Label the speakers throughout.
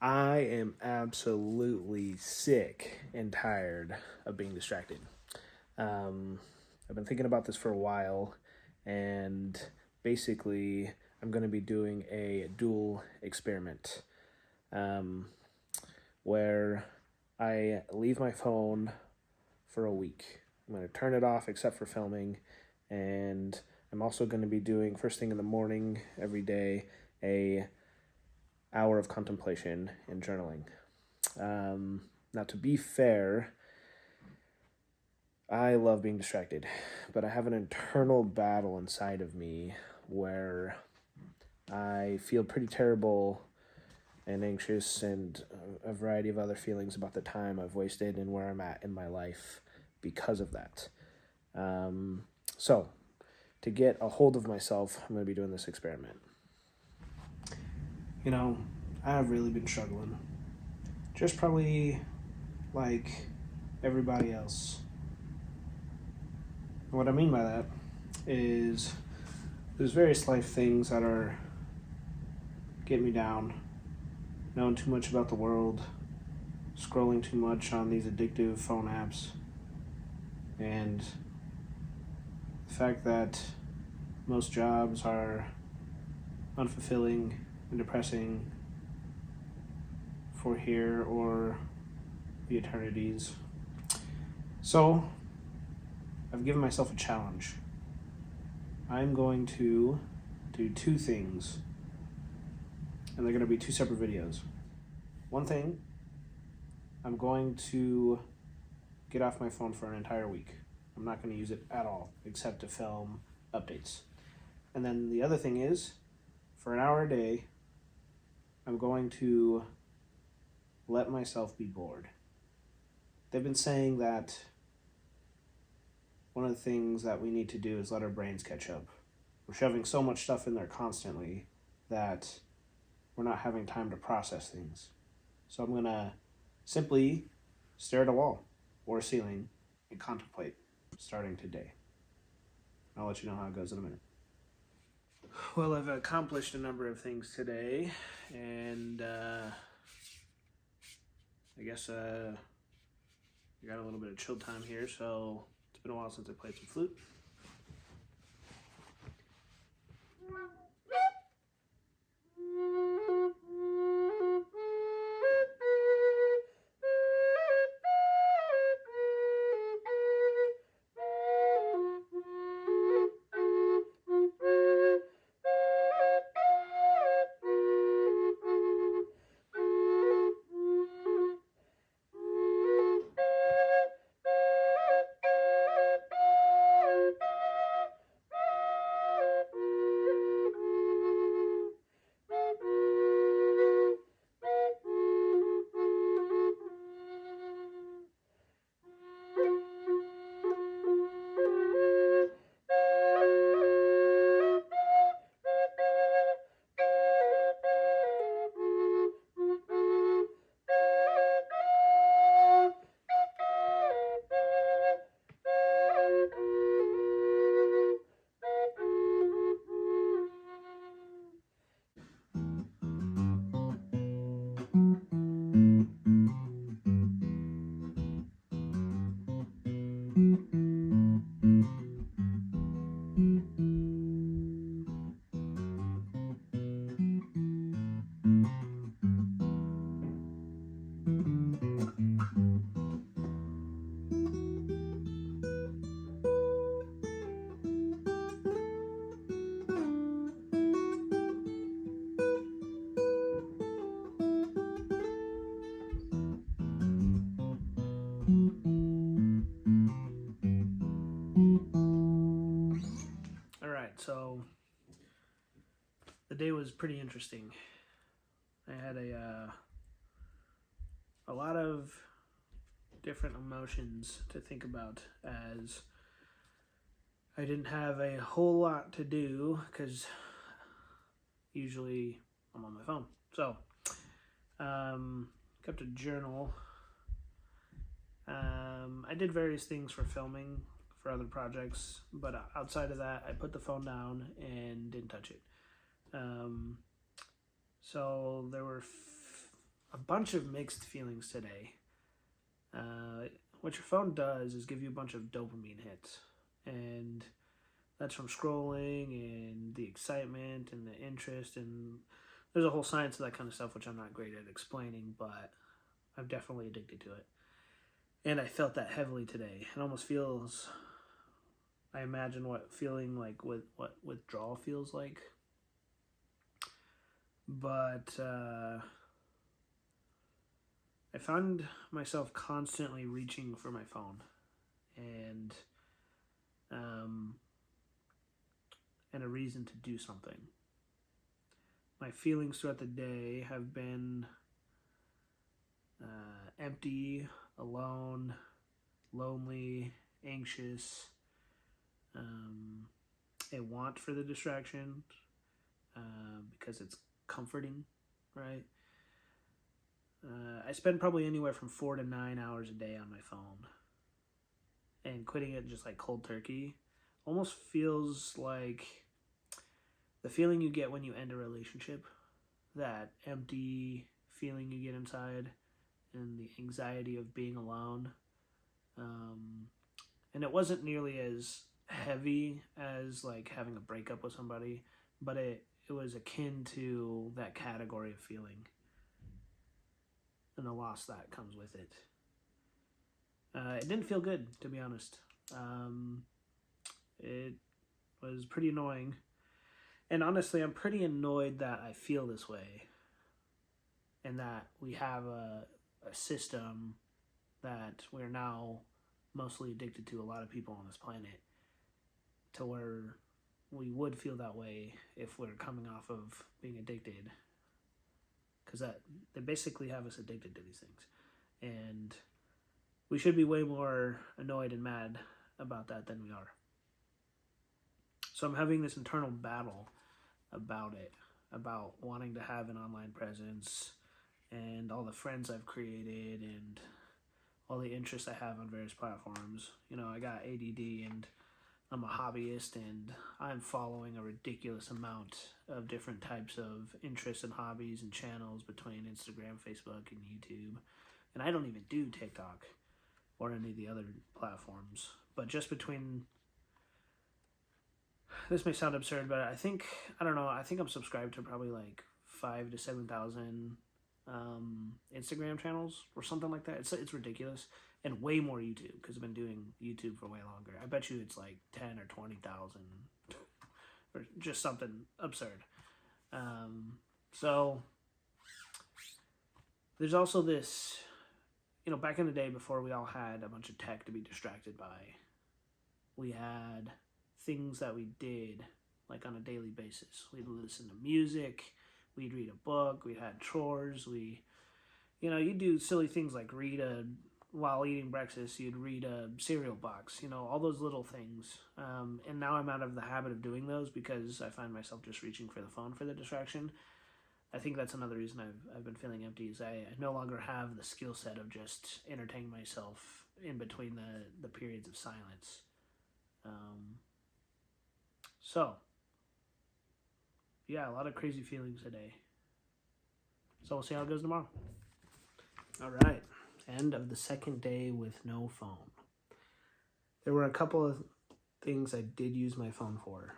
Speaker 1: I am absolutely sick and tired of being distracted. Um, I've been thinking about this for a while, and basically, I'm going to be doing a dual experiment um, where I leave my phone for a week. I'm going to turn it off except for filming, and I'm also going to be doing first thing in the morning every day a hour of contemplation and journaling. Now, to be fair, I love being distracted, but I have an internal battle inside of me where I feel pretty terrible and anxious and a variety of other feelings about the time I've wasted and where I'm at in my life because of that. So, to get a hold of myself, I'm going to be doing this experiment. You know, I've really been struggling. Just probably like everybody else. And what I mean by that is there's various life things that are getting me down, knowing too much about the world, scrolling too much on these addictive phone apps, and the fact that most jobs are unfulfilling and depressing for here or the eternities. So, I've given myself a challenge. I'm going to do two things, and they're going to be two separate videos. One thing, I'm going to get off my phone for an entire week. I'm not going to use it at all, except to film updates. And then the other thing is, for an hour a day, I'm going to let myself be bored. They've been saying that one of the things that we need to do is let our brains catch up. We're shoving so much stuff in there constantly that we're not having time to process things. So I'm going to simply stare at a wall or a ceiling and contemplate starting today. I'll let you know how it goes in a minute. Well, I've accomplished a number of things today, and I guess I got a little bit of chill time here, so it's been a while since I played some flute. All right, so the day was pretty interesting. I had a lot of different emotions to think about as I didn't have a whole lot to do because usually I'm on my phone. So, kept a journal. I did various things for filming for other projects, but outside of that, I put the phone down and didn't touch it. So there were a bunch of mixed feelings today. What your phone does is give you a bunch of dopamine hits, and that's from scrolling and the excitement and the interest, and there's a whole science of that kind of stuff which I'm not great at explaining, but I'm definitely addicted to it. And I felt that heavily today. It almost feels, I imagine what feeling like what withdrawal feels like. But I found myself constantly reaching for my phone, and and a reason to do something. My feelings throughout the day have been empty, alone, lonely, anxious, a want for the distraction because it's comforting, right? I spend probably anywhere from 4 to 9 hours a day on my phone, and quitting it just like cold turkey almost feels like the feeling you get when you end a relationship, that empty feeling you get inside, and the anxiety of being alone. And it wasn't nearly as heavy as like having a breakup with somebody, but it was akin to that category of feeling and the loss that comes with it. It didn't feel good, to be honest. It was pretty annoying. And honestly, I'm pretty annoyed that I feel this way and that we have a system that we're now mostly addicted to, a lot of people on this planet, to where we would feel that way if we're coming off of being addicted, because that they basically have us addicted to these things, and we should be way more annoyed and mad about that than we are. So I'm having this internal battle about it, about wanting to have an online presence and all the friends I've created and all the interests I have on various platforms. You know, I got ADD and I'm a hobbyist, and I'm following a ridiculous amount of different types of interests and hobbies and channels between Instagram, Facebook, and YouTube. And I don't even do TikTok or any of the other platforms. But just between, this may sound absurd, but I think I'm subscribed to probably like 5 to 7,000 Instagram channels or something like that. It's ridiculous, and way more YouTube because I've been doing YouTube for way longer. I bet you it's like 10 or 20,000 or just something absurd. So there's also this, you know, back in the day before we all had a bunch of tech to be distracted by, we had things that we did like on a daily basis. We'd listen to music, we'd read a book, we had chores, you'd do silly things like while eating breakfast, you'd read a cereal box, all those little things. And now I'm out of the habit of doing those because I find myself just reaching for the phone for the distraction. I think that's another reason I've been feeling empty, is I no longer have the skill set of just entertaining myself in between the periods of silence. So, yeah, a lot of crazy feelings today. So we'll see how it goes tomorrow. All right. End of the second day with no phone. There were a couple of things I did use my phone for.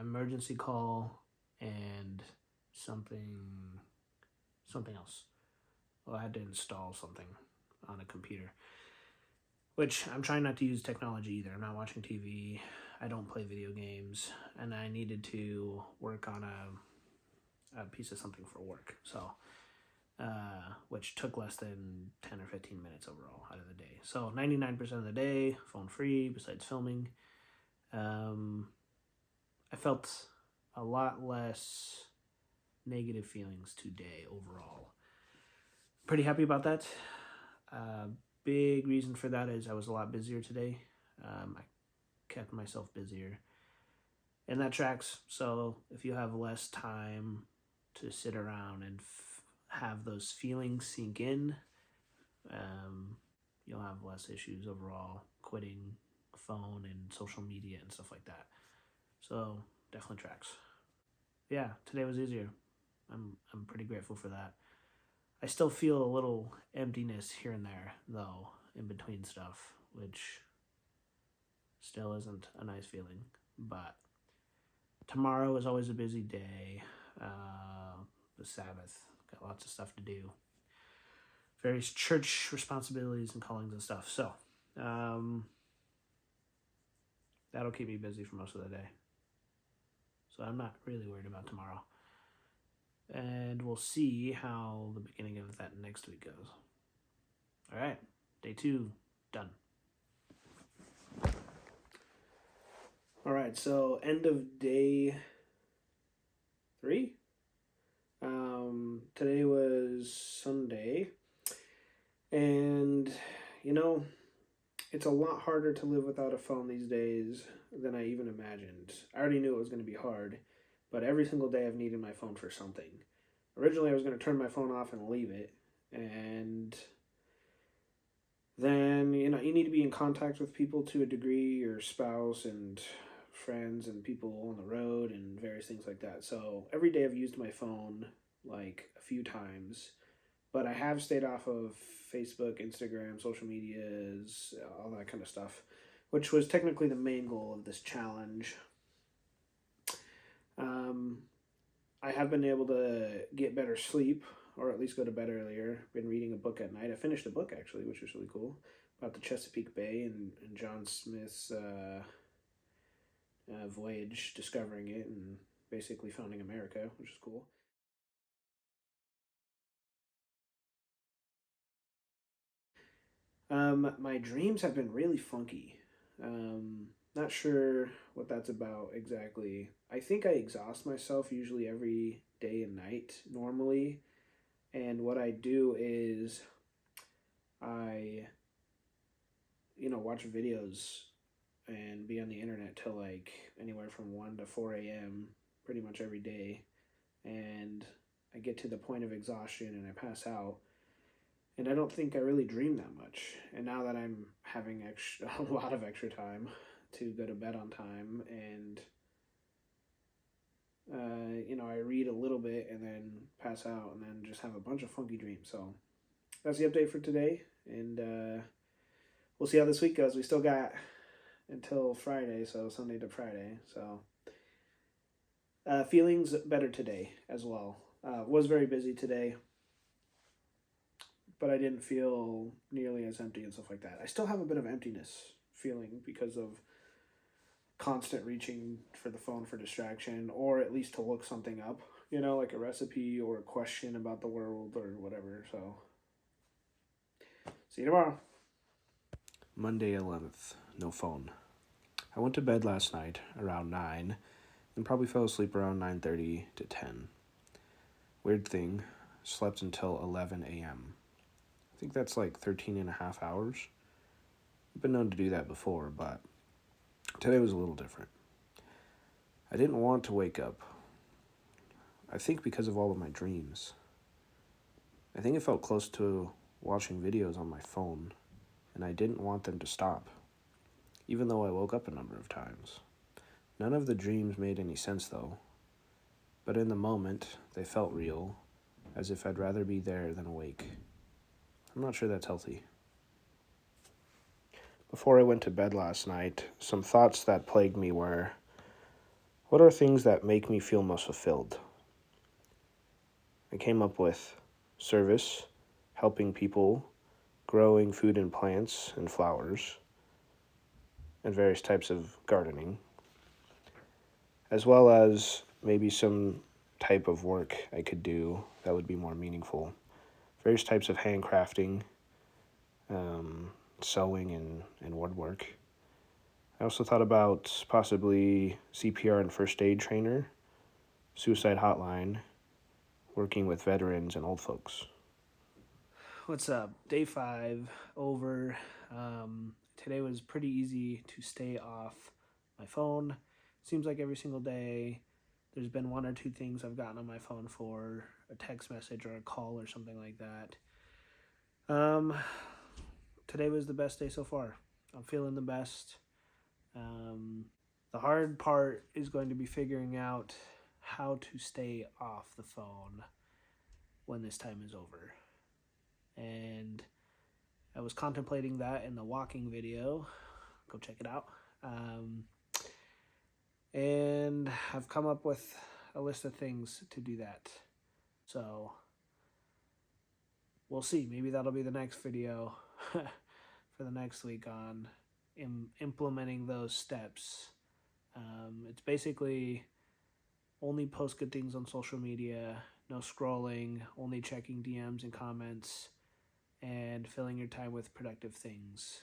Speaker 1: Emergency call and something else. Well, I had to install something on a computer, which I'm trying not to use technology either. I'm not watching TV. I don't play video games, and I needed to work on a piece of something for work. So, which took less than 10 or 15 minutes overall out of the day. So 99% of the day, phone free, besides filming. I felt a lot less negative feelings today overall. Pretty happy about that. Big reason for that is I was a lot busier today. I kept myself busier. And that tracks. So if you have less time to sit around and have those feelings sink in, you'll have less issues overall quitting phone and social media and stuff like that. So definitely tracks. Yeah, today was easier. I'm pretty grateful for that. I still feel a little emptiness here and there, though, in between stuff, which still isn't a nice feeling. But tomorrow is always a busy day. The Sabbath, got lots of stuff to do. Various church responsibilities and callings and stuff. So, that'll keep me busy for most of the day. So I'm not really worried about tomorrow. And we'll see how the beginning of that next week goes. All right, day 2, done. All right, so end of day 3. Today was Sunday, and it's a lot harder to live without a phone these days than I even imagined. I already knew it was going to be hard, but every single day I've needed my phone for something. Originally, I was going to turn my phone off and leave it, and then, you need to be in contact with people to a degree, your spouse and friends and people on the road and various things like that. So every day I've used my phone like a few times, but I have stayed off of Facebook, Instagram, social medias, all that kind of stuff, which was technically the main goal of this challenge. I have been able to get better sleep, or at least go to bed earlier. Been reading a book at night. I finished a book, actually, which was really cool, about the Chesapeake Bay and John Smith's voyage, discovering it, and basically founding America, which is cool. My dreams have been really funky. Not sure what that's about exactly. I think I exhaust myself usually every day and night normally. And what I do is I, watch videos and be on the internet till like anywhere from 1 to 4 a.m. pretty much every day. And I get to the point of exhaustion and I pass out. And I don't think I really dream that much. And now that I'm having a lot of extra time to go to bed on time, and I read a little bit and then pass out and then just have a bunch of funky dreams. So that's the update for today, and we'll see how this week goes. We still got until Friday, so Sunday to Friday. So feelings better today as well. Was very busy today, but I didn't feel nearly as empty and stuff like that. I still have a bit of emptiness feeling because of constant reaching for the phone for distraction, or at least to look something up, like a recipe or a question about the world or whatever. So, see you tomorrow. Monday 11th, no phone. I went to bed last night around 9 and probably fell asleep around 9:30 to 10. Weird thing, slept until 11 a.m. I think that's like 13 and a half hours. I've been known to do that before, but today was a little different. I didn't want to wake up. I think because of all of my dreams. I think it felt close to watching videos on my phone, and I didn't want them to stop, even though I woke up a number of times. None of the dreams made any sense, though, but in the moment, they felt real, as if I'd rather be there than awake. I'm not sure that's healthy. Before I went to bed last night, some thoughts that plagued me were, what are things that make me feel most fulfilled? I came up with service, helping people, growing food and plants and flowers, and various types of gardening, as well as maybe some type of work I could do that would be more meaningful. Various types of handcrafting, sewing, and woodwork. I also thought about possibly CPR and first aid trainer, suicide hotline, working with veterans and old folks. What's up? Day 5 over. Today was pretty easy to stay off my phone. Seems like every single day there's been 1 or 2 things I've gotten on my phone for, a text message or a call or something like that. Today was the best day so far. I'm feeling the best. The hard part is going to be figuring out how to stay off the phone when this time is over. And I was contemplating that in the walking video. Go check it out. And I've come up with a list of things to do that. So we'll see. Maybe that'll be the next video for the next week on implementing those steps. It's basically only post good things on social media, no scrolling, only checking DMs and comments, and filling your time with productive things.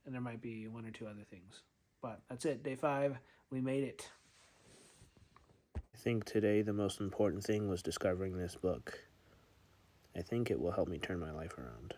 Speaker 1: And there might be one or two other things. But that's it. Day 5. We made it.
Speaker 2: I think today the most important thing was discovering this book. I think it will help me turn my life around.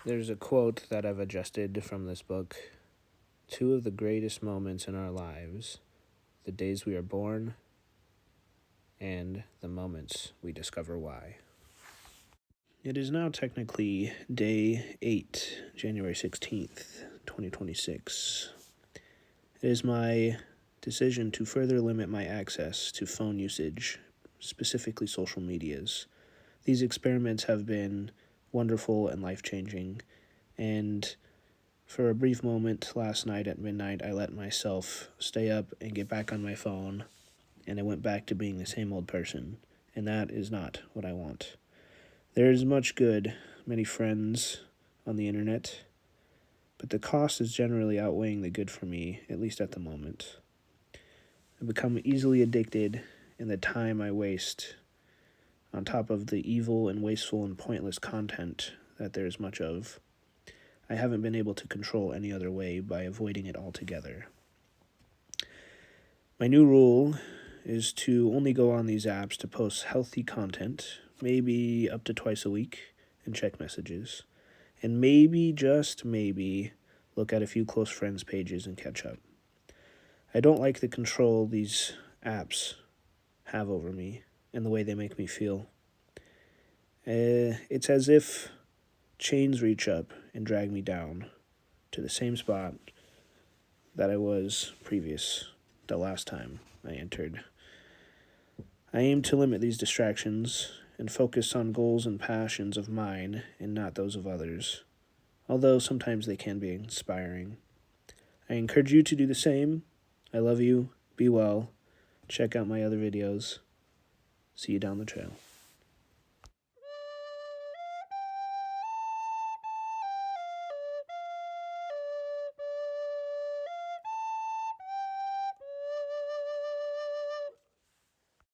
Speaker 2: There's a quote that I've adjusted from this book. 2 of the greatest moments in our lives, the days we are born and the moments we discover why. It is now technically day 8, January 16th, 2026. It is my decision to further limit my access to phone usage, specifically social medias. These experiments have been wonderful and life-changing, and for a brief moment last night at midnight, I let myself stay up and get back on my phone, and I went back to being the same old person, and that is not what I want. There is much good, many friends on the internet, but the cost is generally outweighing the good for me, at least at the moment. I've become easily addicted in the time I waste on top of the evil and wasteful and pointless content that there is much of. I haven't been able to control any other way by avoiding it altogether. My new rule is to only go on these apps to post healthy content, maybe up to twice a week, and check messages. And maybe, just maybe, look at a few close friends' pages and catch up. I don't like the control these apps have over me and the way they make me feel. It's as if chains reach up and drag me down to the same spot that I was previous the last time I entered. I aim to limit these distractions and focus on goals and passions of mine and not those of others, although sometimes they can be inspiring. I encourage you to do the same. I love you. Be well. Check out my other videos. See you down the trail.